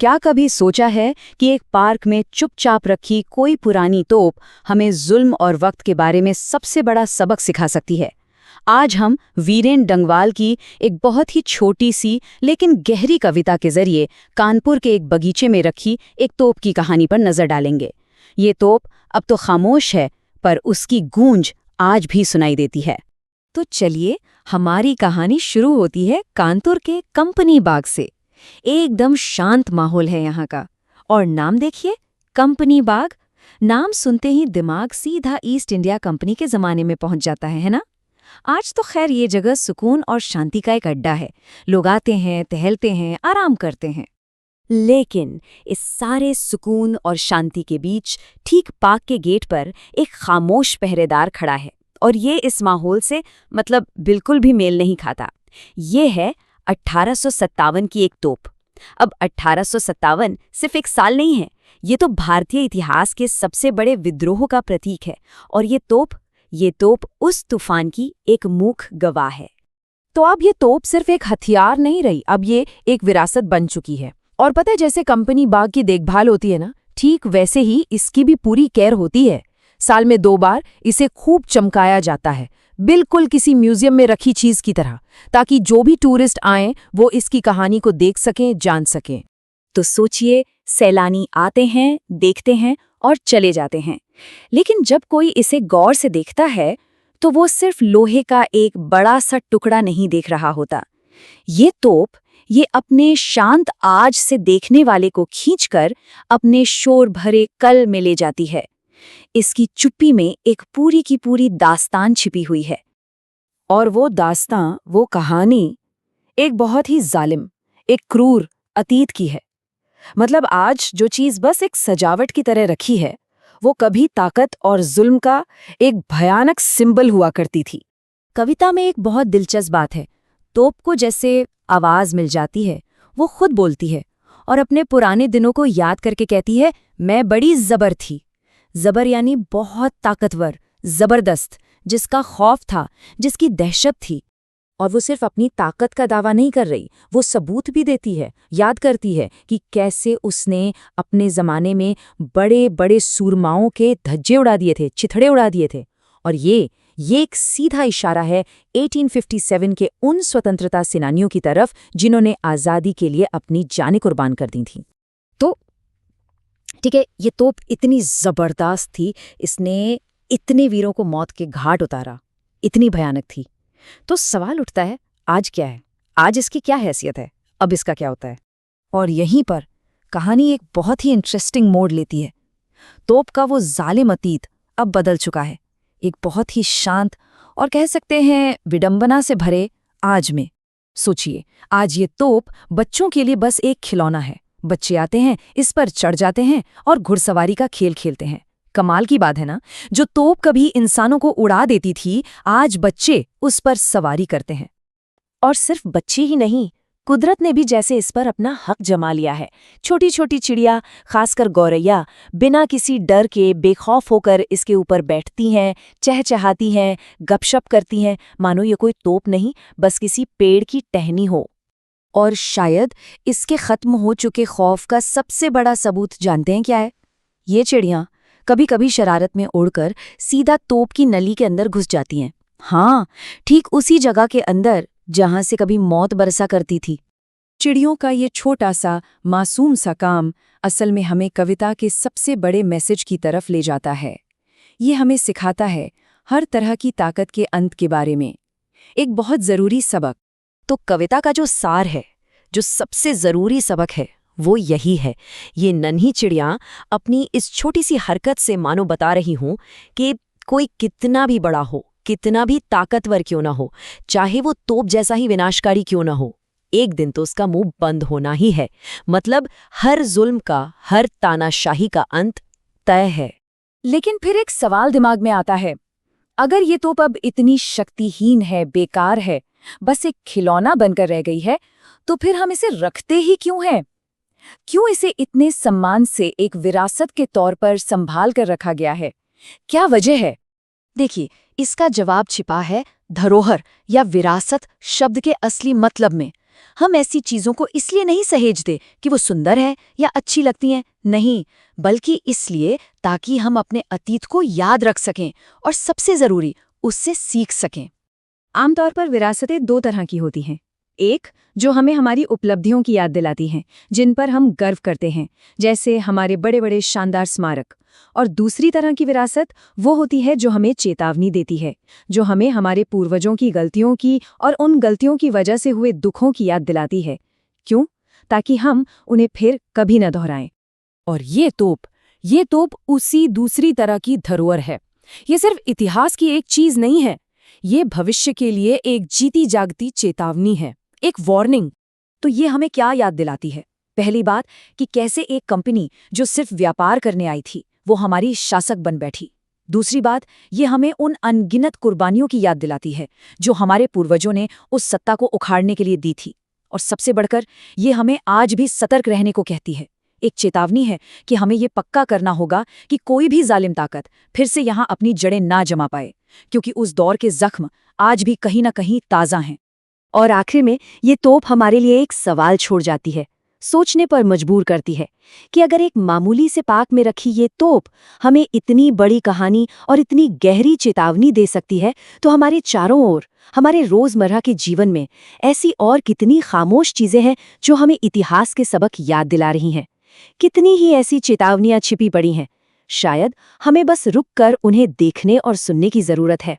क्या कभी सोचा है कि एक पार्क में चुपचाप रखी कोई पुरानी तोप हमें जुल्म और वक्त के बारे में सबसे बड़ा सबक सिखा सकती है। आज हम वीरेन डंगवाल की एक बहुत ही छोटी सी लेकिन गहरी कविता के जरिए कानपुर के एक बगीचे में रखी एक तोप की कहानी पर नजर डालेंगे। ये तोप अब तो खामोश है, पर उसकी गूंज आज भी सुनाई देती है। तो चलिए, हमारी कहानी शुरू होती है कानपुर के कंपनी बाग से। एकदम शांत माहौल है यहाँ का, और नाम देखिए, कंपनी बाग। नाम सुनते ही दिमाग सीधा ईस्ट इंडिया कंपनी के जमाने में पहुंच जाता है ना। आज तो खैर ये जगह सुकून और शांति का एक अड्डा है। लोग आते हैं, टहलते हैं, आराम करते हैं। लेकिन इस सारे सुकून और शांति के बीच ठीक पार्क के गेट पर एक खामोश पहरेदार खड़ा है, और ये इस माहौल से बिल्कुल भी मेल नहीं खाता। ये है 1857 की एक तोप। अब 1857 सिर्फ एक साल नहीं है, ये तो भारतीय इतिहास के सबसे बड़े विद्रोह का प्रतीक है। और ये तोप उस तूफान की एक मूक गवाह है। तो अब ये तोप सिर्फ एक हथियार नहीं रही, अब ये एक विरासत बन चुकी है। और पता है, जैसे कंपनी बाग की देखभाल होती है ना, ठीक वैसे ही इसकी भी पूरी केयर होती है। साल में 2 बार इसे खूब चमकाया जाता है, बिल्कुल किसी म्यूजियम में रखी चीज की तरह, ताकि जो भी टूरिस्ट आएं वो इसकी कहानी को देख सकें, जान सकें। तो सोचिए, सैलानी आते हैं, देखते हैं और चले जाते हैं, लेकिन जब कोई इसे गौर से देखता है तो वो सिर्फ लोहे का एक बड़ा सा टुकड़ा नहीं देख रहा होता। ये तोप ये अपने शांत आज से देखने वाले को खींचकर अपने शोर भरे कल में ले जाती है। इसकी चुप्पी में एक पूरी की पूरी दास्तान छिपी हुई है। और वो दास्तां, वो कहानी एक बहुत ही जालिम, एक क्रूर अतीत की है। आज जो चीज बस एक सजावट की तरह रखी है, वो कभी ताकत और जुल्म का एक भयानक सिंबल हुआ करती थी। कविता में एक बहुत दिलचस्प बात है। तोप को जैसे आवाज मिल जाती है, वो खुद बोलती है और अपने पुराने दिनों को याद करके कहती है, मैं बड़ी जबर थी। जबर यानी बहुत ताकतवर, जबरदस्त, जिसका खौफ था, जिसकी दहशत थी। और वो सिर्फ अपनी ताकत का दावा नहीं कर रही, वो सबूत भी देती है, याद करती है कि कैसे उसने अपने ज़माने में बड़े बड़े सूरमाओं के धज्जे उड़ा दिए थे, चिथड़े उड़ा दिए थे। और ये एक सीधा इशारा है 1857 के उन स्वतंत्रता सेनानियों की तरफ जिन्होंने आज़ादी के लिए अपनी जानें कुर्बान कर दी थी। तो ठीक है, ये तोप इतनी जबरदस्त थी, इसने इतने वीरों को मौत के घाट उतारा, इतनी भयानक थी। तो सवाल उठता है, आज क्या है? आज इसकी क्या हैसियत है? अब इसका क्या होता है? और यहीं पर कहानी एक बहुत ही इंटरेस्टिंग मोड़ लेती है। तोप का वो जालिम अतीत अब बदल चुका है, एक बहुत ही शांत और कह सकते हैं विडंबना से भरे आज में। सोचिए, आज ये तोप बच्चों के लिए बस एक खिलौना है। बच्चे आते हैं, इस पर चढ़ जाते हैं और घुड़सवारी का खेल खेलते हैं। कमाल की बात है ना, जो तोप कभी इंसानों को उड़ा देती थी, आज बच्चे उस पर सवारी करते हैं। और सिर्फ बच्चे ही नहीं, कुदरत ने भी जैसे इस पर अपना हक जमा लिया है। छोटी छोटी चिड़िया, खासकर गौरैया, बिना किसी डर के बेखौफ होकर इसके ऊपर बैठती हैं, चहचहाती हैं, गपशप करती हैं, मानो ये कोई तोप नहीं, बस किसी पेड़ की टहनी हो। और शायद इसके खत्म हो चुके खौफ का सबसे बड़ा सबूत जानते हैं क्या है? ये चिड़ियाँ कभी कभी शरारत में उड़कर सीधा तोप की नली के अंदर घुस जाती हैं। हाँ, ठीक उसी जगह के अंदर जहां से कभी मौत बरसा करती थी। चिड़ियों का ये छोटा सा मासूम सा काम असल में हमें कविता के सबसे बड़े मैसेज की तरफ ले जाता है। ये हमें सिखाता है हर तरह की ताकत के अंत के बारे में, एक बहुत जरूरी सबक। तो कविता का जो सार है, जो सबसे जरूरी सबक है, वो यही है। ये नन्ही चिड़ियाँ अपनी इस छोटी सी हरकत से मानो बता रही हूं कि कोई कितना भी बड़ा हो, कितना भी ताकतवर क्यों ना हो, चाहे वो तोप जैसा ही विनाशकारी क्यों ना हो, एक दिन तो उसका मुंह बंद होना ही है। हर जुल्म का, हर तानाशाही का अंत तय है। लेकिन फिर एक सवाल दिमाग में आता है, अगर ये तोप अब इतनी शक्तिहीन है, बेकार है, बस एक खिलौना बनकर रह गई है, तो फिर हम इसे रखते ही क्यों हैं? क्यों इसे इतने सम्मान से एक विरासत के तौर पर संभाल कर रखा गया है? क्या वजह है? देखिए, इसका जवाब छिपा है धरोहर या विरासत शब्द के असली मतलब में। हम ऐसी चीजों को इसलिए नहीं सहेजते कि वो सुंदर है या अच्छी लगती हैं, नहीं, बल्कि इसलिए ताकि हम अपने अतीत को याद रख सकें और सबसे जरूरी उससे सीख सकें। आमतौर पर विरासतें दो तरह की होती हैं। एक जो हमें हमारी उपलब्धियों की याद दिलाती हैं, जिन पर हम गर्व करते हैं, जैसे हमारे बड़े बड़े शानदार स्मारक। और दूसरी तरह की विरासत वो होती है जो हमें चेतावनी देती है, जो हमें हमारे पूर्वजों की गलतियों की और उन गलतियों की वजह से हुए दुखों की याद दिलाती है। क्यों? ताकि हम उन्हें फिर कभी न दोहराएं। और ये तोप उसी दूसरी तरह की धरोहर है। ये सिर्फ इतिहास की एक चीज नहीं है, ये भविष्य के लिए एक जीती जागती चेतावनी है, एक वार्निंग। तो ये हमें क्या याद दिलाती है? पहली बात कि कैसे एक कंपनी जो सिर्फ व्यापार करने आई थी वो हमारी शासक बन बैठी। दूसरी बात, ये हमें उन अनगिनत कुर्बानियों की याद दिलाती है जो हमारे पूर्वजों ने उस सत्ता को उखाड़ने के लिए दी थी। और सबसे बढ़कर ये हमें आज भी सतर्क रहने को कहती है। एक चेतावनी है कि हमें ये पक्का करना होगा कि कोई भी जालिम ताकत फिर से यहाँ अपनी जड़ें ना जमा पाए, क्योंकि उस दौर के जख्म आज भी कहीं न कहीं ताज़ा हैं। और आखिर में ये तोप हमारे लिए एक सवाल छोड़ जाती है, सोचने पर मजबूर करती है कि अगर एक मामूली से पार्क में रखी ये तोप हमें इतनी बड़ी कहानी और इतनी गहरी चेतावनी दे सकती है, तो हमारे चारों ओर, हमारे रोजमर्रा के जीवन में ऐसी और कितनी खामोश चीजें हैं जो हमें इतिहास के सबक याद दिला रही हैं। कितनी ही ऐसी चेतावनियां छिपी पड़ी हैं, शायद हमें बस रुक कर उन्हें देखने और सुनने की जरूरत है।